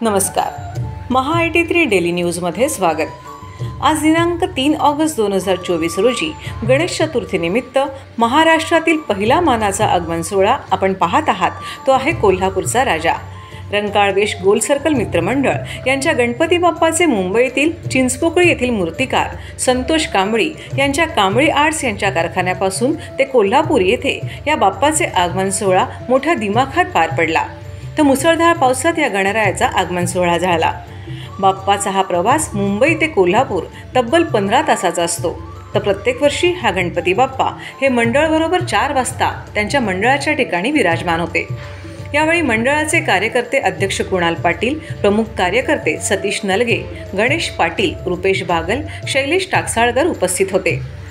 नमस्कार. महा83 डेली न्यूजमध्ये स्वागत. आज दिनांक 3 ऑगस्ट 2024 रोजी गणेश चतुर्थीनिमित्त महाराष्ट्रातील पहिला मानाचा आगमन सोहळा आपण पाहत आहात. तो आहे कोल्हापूरचा राजा. रंकाळ वेश गोल सर्कल मित्रमंडळ यांच्या गणपती बाप्पाचे मुंबईतील चिंचपोकळी येथील मूर्तिकार संतोष कांबळी यांच्या कांबळी आर्ट्स यांच्या कारखान्यापासून ते कोल्हापूर येथे या बाप्पाचे आगमन सोहळा मोठ्या दिमाखात पार पडला. तर मुसळधार पावसात या गणरायाचा आगमन सोहळा झाला. बाप्पाचा हा प्रवास मुंबई ते कोल्हापूर तब्बल 15 तासाचा असतो. तर प्रत्येक वर्षी हा गणपती बाप्पा हे मंडळबरोबर 4 वाजता त्यांच्या मंडळाच्या ठिकाणी विराजमान होते. यावेळी मंडळाचे कार्यकर्ते अध्यक्ष कुणाल पाटील, प्रमुख कार्यकर्ते सतीश नलगे, गणेश पाटील, रुपेश बागल, शैलेश टाकसाळकर उपस्थित होते.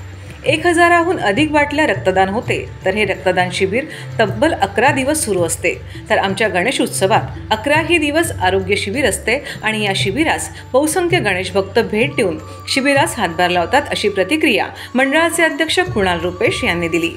1000हून अधिक बाटल्या रक्तदान होते. तर हे रक्तदान शिबिर तब्बल 11 दिवस सुरू असते. तर आमच्या गणेश उत्सवात 11ही दिवस आरोग्य शिबिर असते आणि या शिबिरास बहुसंख्य गणेश भक्त भेट देऊन शिबिरास हातभार लावतात, अशी प्रतिक्रिया मंडळाचे अध्यक्ष कुणाल रुपेश यांनी दिली.